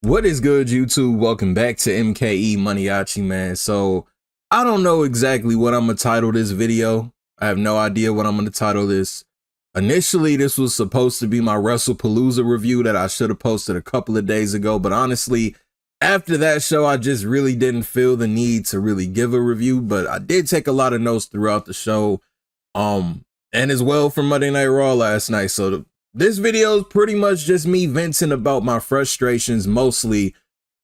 What is good, YouTube? Welcome back to MKE MANIACI, man. So I don't know exactly what I'm gonna title this video. I have no idea what I'm gonna title this. Initially, this was supposed to be my Wrestlepalooza review that I should have posted a couple of days ago, but honestly, after that show, I just really didn't feel the need to really give a review. But I did take a lot of notes throughout the show, and as well from Monday Night Raw last night. So this video is pretty much just me venting about my frustrations, mostly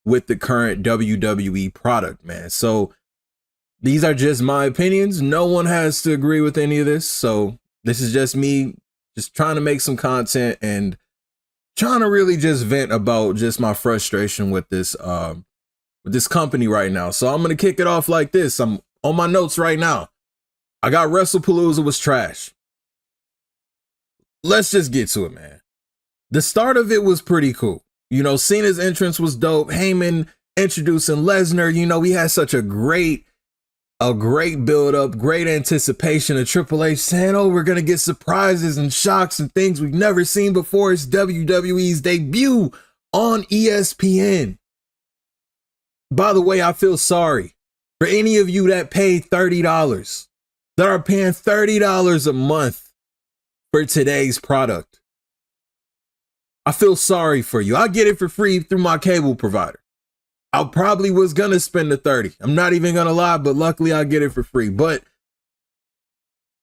with the current WWE product, man. So these are just my opinions. No one has to agree with any of this. So this is just me just trying to make some content and trying to really just vent about just my frustration with this company right now. So I'm going to kick it off like this. I'm on my notes right now. I got Wrestlepalooza was trash. Let's just get to it, man. The start of it was pretty cool. You know, Cena's entrance was dope. Heyman introducing Lesnar. You know, we had such a great build up, great anticipation of Triple H saying, oh, we're going to get surprises and shocks and things we've never seen before. It's WWE's debut on ESPN. By the way, I feel sorry for any of you that paid $30, that are paying $30 a month for today's product. I feel sorry for you. I get it for free through my cable provider. I probably was going to spend the 30. I'm not even going to lie, but luckily I get it for free. But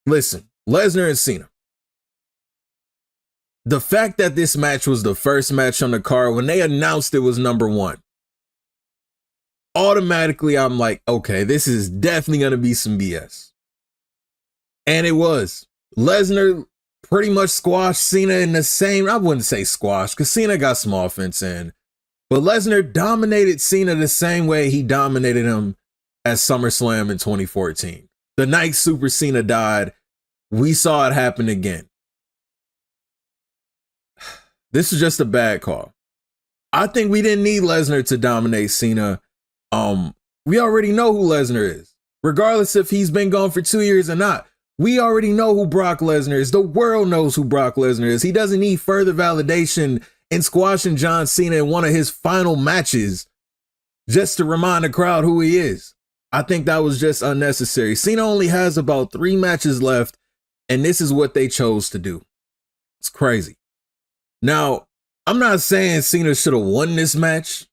listen, Lesnar and Cena. The fact that this match was the first match on the card, when they announced it was number one, automatically I'm like, okay, this is definitely going to be some BS. And it was. Lesnar pretty much squashed Cena in the same, I wouldn't say squash, because Cena got some offense in. But Lesnar dominated Cena the same way he dominated him at SummerSlam in 2014. The night Super Cena died, we saw it happen again. This is just a bad call. I think we didn't need Lesnar to dominate Cena. We already know who Lesnar is, regardless if he's been gone for 2 years or not. We already know who Brock Lesnar is. The world knows who Brock Lesnar is. He doesn't need further validation in squashing John Cena in one of his final matches just to remind the crowd who he is. I think that was just unnecessary. Cena only has about 3 matches left, and this is what they chose to do. It's crazy. Now, I'm not saying Cena should have won this match,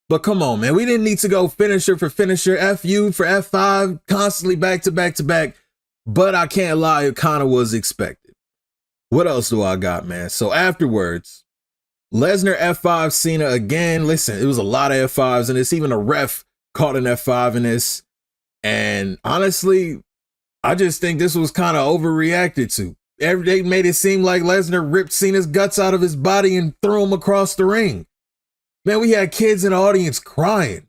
but come on, man. We didn't need to go finisher for finisher, FU for F5, constantly back to back to back. But I can't lie, it kind of was expected. What else do I got, man? So afterwards, Lesnar F5 Cena again. Listen, it was a lot of F5s in this. Even a ref caught an F5 in this. And honestly, I just think this was kind of overreacted to. They made it seem like Lesnar ripped Cena's guts out of his body and threw him across the ring. Man, we had kids in the audience crying.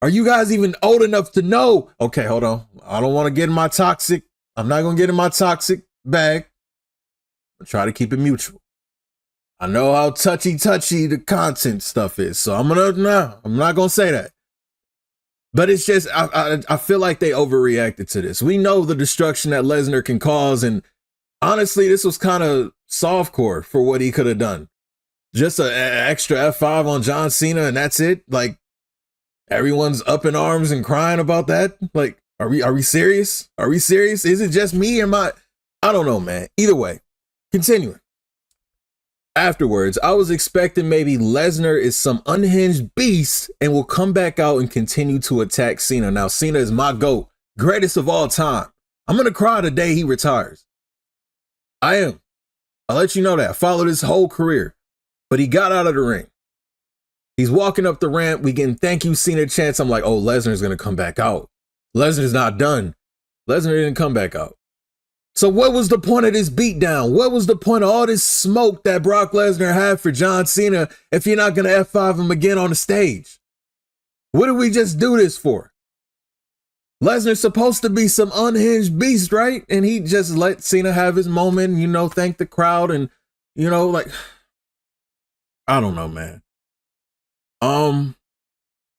Are you guys even old enough to know? Okay, hold on. I don't want to get in my toxic. I'm not going to get in my toxic bag. I'll try to keep it mutual. I know how touchy the content stuff is. So I'm not going to say that. But it's just, I feel like they overreacted to this. We know the destruction that Lesnar can cause. And honestly, this was kind of softcore for what he could have done. Just an extra F5 on John Cena and that's it. Like, everyone's up in arms and crying about that. Like, are we serious? Are we serious? Is it just me or I don't know, man. Either way, continuing. Afterwards, I was expecting maybe Lesnar is some unhinged beast and will come back out and continue to attack Cena. Now, Cena is my GOAT, greatest of all time. I'm going to cry the day he retires. I am. I'll let you know that. I followed his whole career, but he got out of the ring. He's walking up the ramp. We getting thank you Cena chants. I'm like, oh, Lesnar's going to come back out. Lesnar's not done. Lesnar didn't come back out. So what was the point of this beatdown? What was the point of all this smoke that Brock Lesnar had for John Cena if you're not going to F5 him again on the stage? What did we just do this for? Lesnar's supposed to be some unhinged beast, right? And he just let Cena have his moment, you know, thank the crowd and, you know, like, I don't know, man.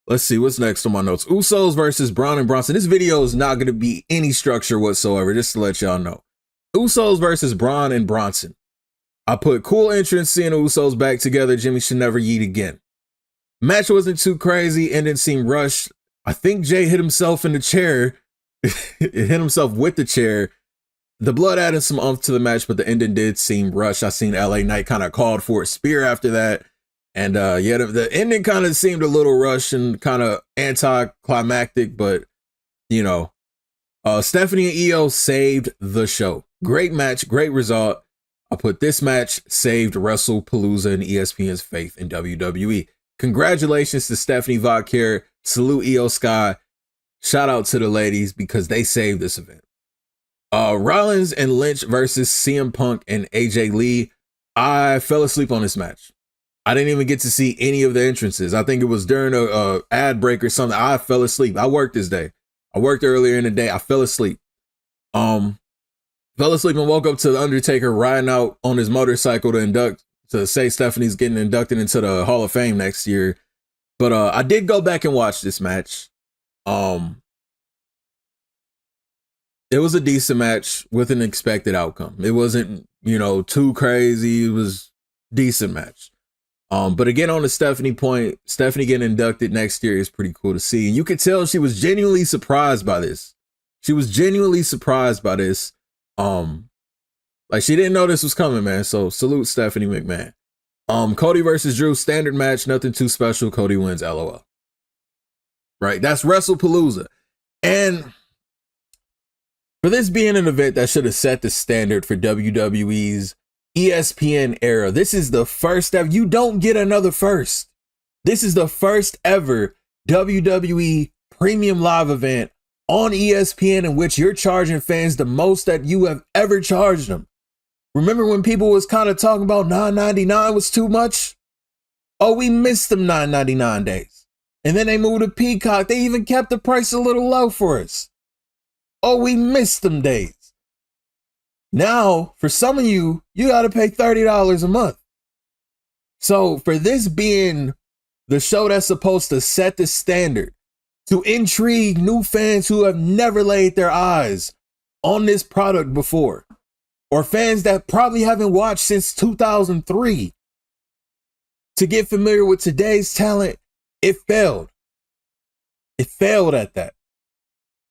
Let's see what's next on my notes. Usos versus Braun and Bronson. This video is not going to be any structure whatsoever, just to let y'all know. Usos versus Braun and Bronson. I put cool entrance seeing the Usos back together. Jimmy should never yeet again. Match wasn't too crazy and didn't seem rushed. I think Jay hit himself in the chair. Hit himself with the chair. The blood added some oomph to the match, but the ending did seem rushed. I seen LA Knight kind of called for a spear after that. And yeah, the ending kind of seemed a little rushed and kind of anticlimactic, but you know, Stephanie and Io saved the show. Great match, great result. I put this match saved WrestlePalooza and ESPN's faith in WWE. Congratulations to Stephanie Vauquier. Salute Io Sky. Shout out to the ladies because they saved this event. Rollins and Lynch versus CM Punk and AJ Lee. I fell asleep on this match. I didn't even get to see any of the entrances. I think it was during a ad break or something. I fell asleep. I worked this day. I worked earlier in the day. I fell asleep. Fell asleep and woke up to the Undertaker riding out on his motorcycle to say Stephanie's getting inducted into the Hall of Fame next year. But I did go back and watch this match. It was a decent match with an expected outcome. It wasn't, too crazy. It was a decent match. But again, on the Stephanie point, Stephanie getting inducted next year is pretty cool to see. And you could tell she was genuinely surprised by this. She was genuinely surprised by this. Like she didn't know this was coming, man. So salute Stephanie McMahon. Cody versus Drew, standard match, nothing too special. Cody wins, LOL. Right, that's WrestlePalooza. And for this being an event that should have set the standard for WWE's ESPN era, this is the first ever. You don't get another first. This is the first ever WWE premium live event on ESPN in which you're charging fans the most that you have ever charged them. Remember when people was kind of talking about $9.99 was too much? Oh, we missed them $9.99 days. And then they moved to Peacock. They even kept the price a little low for us. Oh, we missed them days. Now, for some of you, you got to pay $30 a month. So for this being the show that's supposed to set the standard, to intrigue new fans who have never laid their eyes on this product before, or fans that probably haven't watched since 2003, to get familiar with today's talent, it failed. It failed at that.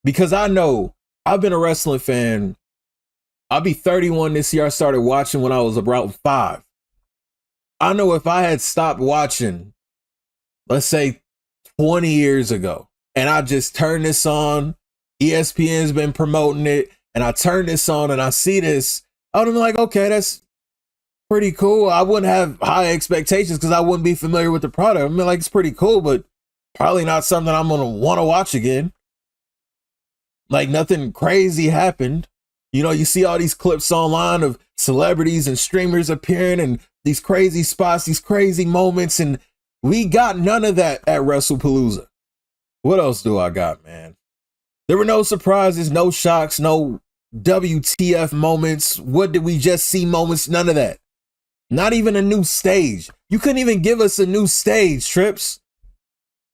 Because I know I've been a wrestling fan. I'll be 31 this year. I started watching when I was about 5. I know if I had stopped watching, let's say 20 years ago, and I just turned this on, ESPN's been promoting it, and I turn this on and I see this, I would have been like, okay, that's pretty cool. I wouldn't have high expectations because I wouldn't be familiar with the product. I mean, like, it's pretty cool, but probably not something I'm going to want to watch again. Like, nothing crazy happened. You see all these clips online of celebrities and streamers appearing and these crazy spots, these crazy moments, and we got none of that at WrestlePalooza. What else do I got, man? There were no surprises, no shocks, no WTF moments. What did we just see moments? None of that. Not even a new stage. You couldn't even give us a new stage, Trips.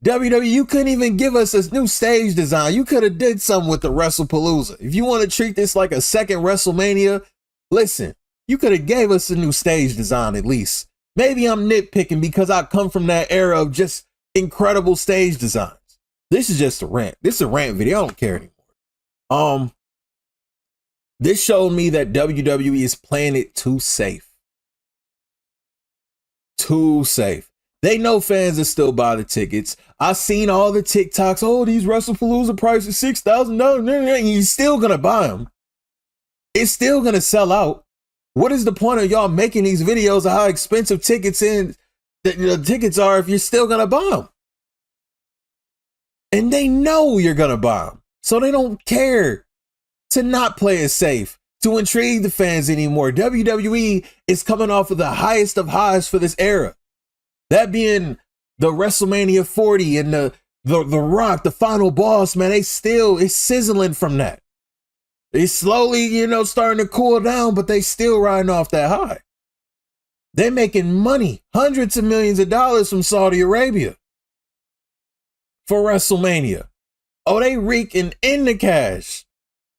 WWE, you couldn't even give us a new stage design. You could have did something with the WrestlePalooza. If you want to treat this like a second WrestleMania, listen, you could have gave us a new stage design at least. Maybe I'm nitpicking because I come from that era of just incredible stage designs. This is just a rant. This is a rant video. I don't care anymore. This showed me that WWE is playing it too safe. Too safe. They know fans will still buy the tickets. I've seen all the TikToks. Oh, these WrestlePalooza prices $6,000. And you're still going to buy them. It's still going to sell out. What is the point of y'all making these videos of how expensive tickets the tickets are if you're still going to buy them? And they know you're going to buy them. So they don't care to not play it safe, to intrigue the fans anymore. WWE is coming off of the highest of highs for this era. That being the WrestleMania 40 and the Rock, the final boss, man, it's sizzling from that. They slowly, starting to cool down, but they still riding off that high. They're making money, hundreds of millions of dollars from Saudi Arabia for WrestleMania. Oh, they reeking in the cash.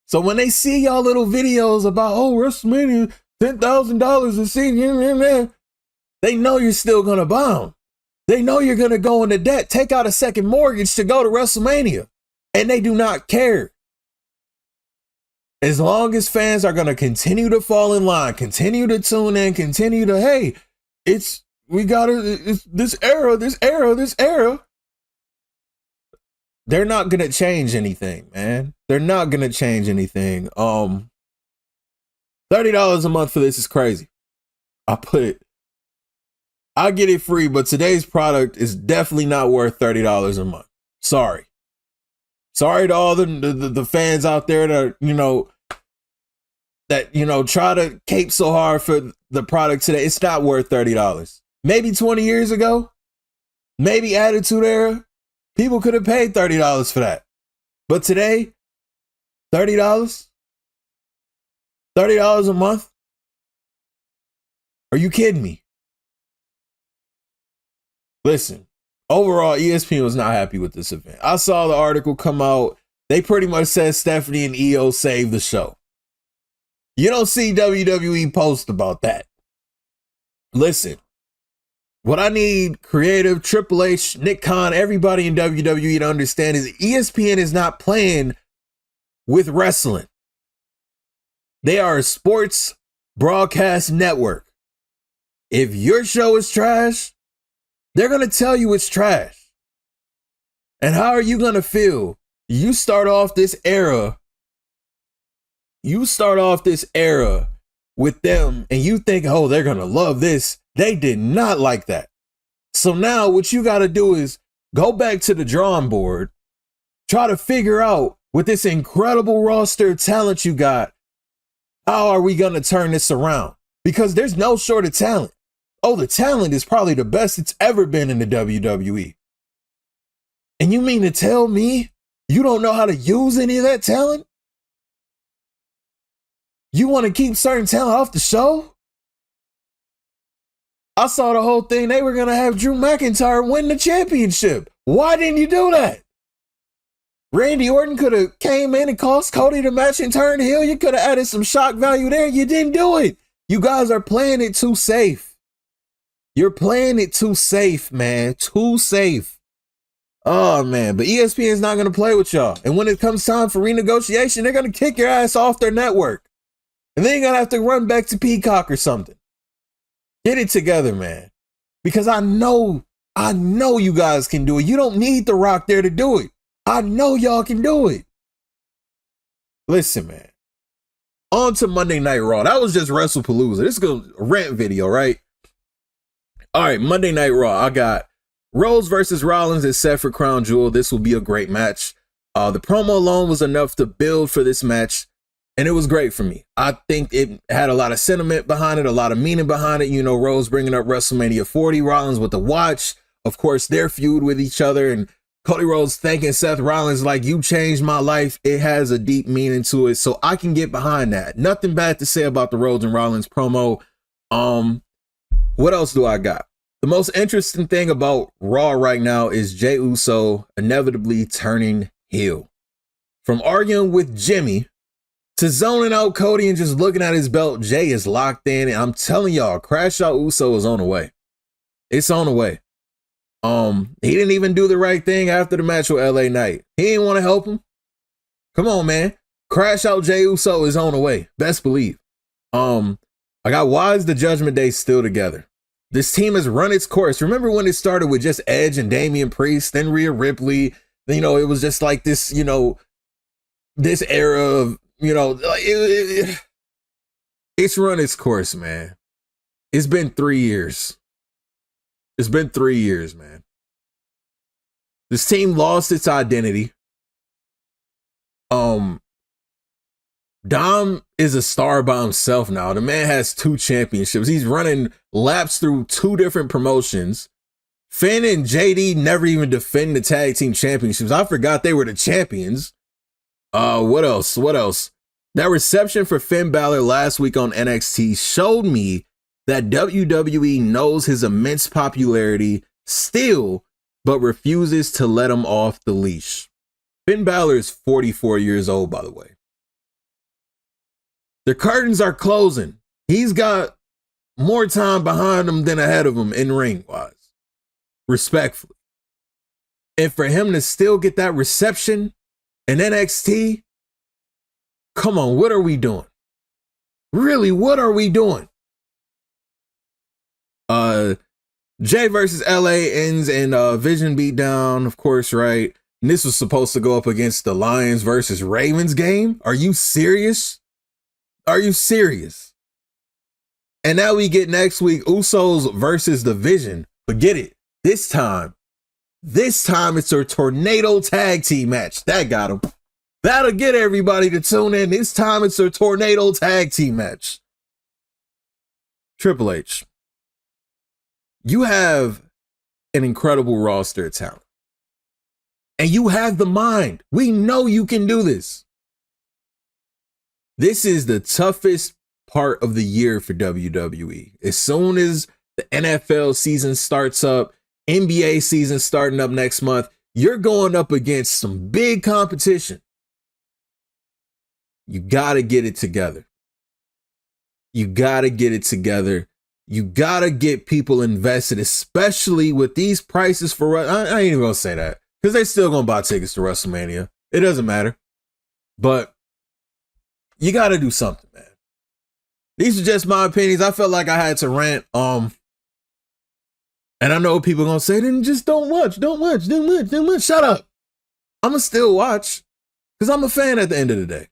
So when they see y'all little videos about, WrestleMania, $10,000 a seat, they know you're still going to buy them. They know you're going to go into debt, take out a second mortgage to go to WrestleMania, and they do not care. As long as fans are going to continue to fall in line, continue to tune in, continue to, hey, it's this era. They're not going to change anything, man. They're not going to change anything. $30 a month for this is crazy. I get it free, but today's product is definitely not worth $30 a month. Sorry to all the fans out there that try to cape so hard for the product today. It's not worth $30. Maybe 20 years ago, maybe Attitude Era, people could have paid $30 for that. But today, $30? $30 a month? Are you kidding me? Listen, overall, ESPN was not happy with this event. I saw the article come out. They pretty much said Stephanie and EO saved the show. You don't see WWE post about that. Listen, what I need creative, Triple H, Nick Khan, everybody in WWE to understand is ESPN is not playing with wrestling. They are a sports broadcast network. If your show is trash, they're going to tell you it's trash. And how are you going to feel? You start off this era with them and you think, oh, they're going to love this. They did not like that. So now what you got to do is go back to the drawing board, try to figure out with this incredible roster of talent you got, how are we going to turn this around? Because there's no short of talent. Oh, the talent is probably the best it's ever been in the WWE. And you mean to tell me you don't know how to use any of that talent? You want to keep certain talent off the show? I saw the whole thing. They were going to have Drew McIntyre win the championship. Why didn't you do that? Randy Orton could have came in and cost Cody the match and turned heel. You could have added some shock value there. You didn't do it. You guys are playing it too safe. You're playing it too safe, man. Too safe. Oh, man. But ESPN is not going to play with y'all. And when it comes time for renegotiation, they're going to kick your ass off their network. And then you're going to have to run back to Peacock or something. Get it together, man. Because I know you guys can do it. You don't need The Rock there to do it. I know y'all can do it. Listen, man. On to Monday Night Raw. That was just WrestlePalooza. This is a rant video, right? All right, Monday Night Raw. I got Rose versus Rollins is set for Crown Jewel. This will be a great match. The promo alone was enough to build for this match, and it was great for me. I think it had a lot of sentiment behind it, a lot of meaning behind it. You know, Rose bringing up WrestleMania 40, Rollins with the watch. Of course, their feud with each other, and Cody Rhodes thanking Seth Rollins like, you changed my life. It has a deep meaning to it, so I can get behind that. Nothing bad to say about the Rhodes and Rollins promo. What else do I got? The most interesting thing about Raw right now is Jey Uso inevitably turning heel. From arguing with Jimmy to zoning out Cody and just looking at his belt, Jey is locked in. And I'm telling y'all, Crash Out Uso is on the way. It's on the way. He didn't even do the right thing after the match with LA Knight. He didn't want to help him. Come on, man. Crash Out Jey Uso is on the way. Best believe. I got why is the Judgment Day still together? This team has run its course. Remember when it started with just Edge and Damian Priest, then Rhea Ripley? You know, it was just like this, you know, this era of, you know, like it's run its course, man. It's been 3 years. It's been 3 years, man. This team lost its identity. Dom is a star by himself now. The man has 2 championships. He's running laps through 2 different promotions. Finn and JD never even defend the tag team championships. I forgot they were the champions. What else? That reception for Finn Balor last week on NXT showed me that WWE knows his immense popularity still, but refuses to let him off the leash. Finn Balor is 44 years old, by the way. The curtains are closing. He's got more time behind him than ahead of him in ring wise. respectfully. And for him to still get that reception in NXT, come on, what are we doing? Really, what are we doing? Jay versus LA ends in Vision beatdown, of course, right? And this was supposed to go up against the Lions versus Ravens game. Are you serious? Are you serious? And now we get next week Usos versus the Vision. Forget it. This time it's a tornado tag team match. That got him. That'll get everybody to tune in. This time it's a tornado tag team match. Triple H, you have an incredible roster of talent. And you have the mind. We know you can do this. This is the toughest part of the year for WWE. As soon as the NFL season starts up, NBA season starting up next month, you're going up against some big competition. You got to get it together. You got to get it together. You got to get people invested, especially with these prices for, I ain't even going to say that because they're still going to buy tickets to WrestleMania. It doesn't matter. But you got to do something, man. These are just my opinions. I felt like I had to rant. And I know people are going to say, then just don't watch. Shut up. I'm going to still watch because I'm a fan at the end of the day.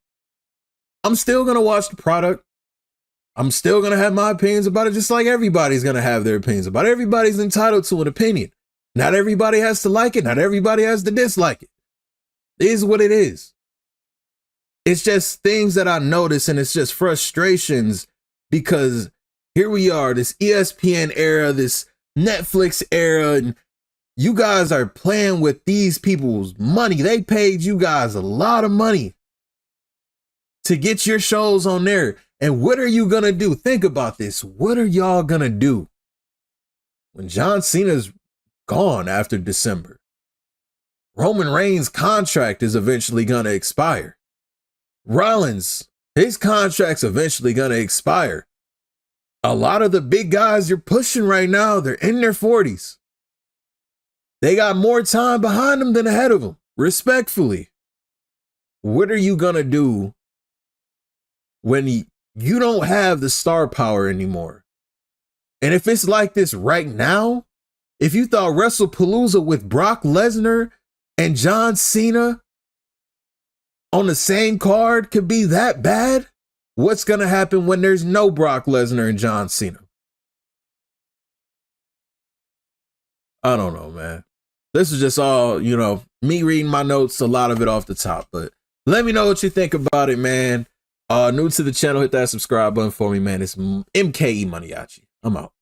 I'm still going to watch the product. I'm still going to have my opinions about it, just like everybody's going to have their opinions about it. Everybody's entitled to an opinion. Not everybody has to like it. Not everybody has to dislike it. It is what it is. It's just things that I notice, and it's just frustrations because here we are, this ESPN era, this Netflix era, and you guys are playing with these people's money. They paid you guys a lot of money to get your shows on there. And what are you going to do? Think about this. What are y'all going to do when John Cena's gone after December? Roman Reigns' contract is eventually going to expire. Rollins, his contract's eventually going to expire. A lot of the big guys you're pushing right now, they're in their 40s. They got more time behind them than ahead of them, respectfully. What are you going to do when you don't have the star power anymore? And if it's like this right now, if you thought Wrestlepalooza with Brock Lesnar and John Cena on the same card could be that bad, what's going to happen when there's no Brock Lesnar and John Cena? I don't know, man. This is just all, me reading my notes, a lot of it off the top. But let me know what you think about it, man. New to the channel, hit that subscribe button for me, man. It's MKE MANIACI. I'm out.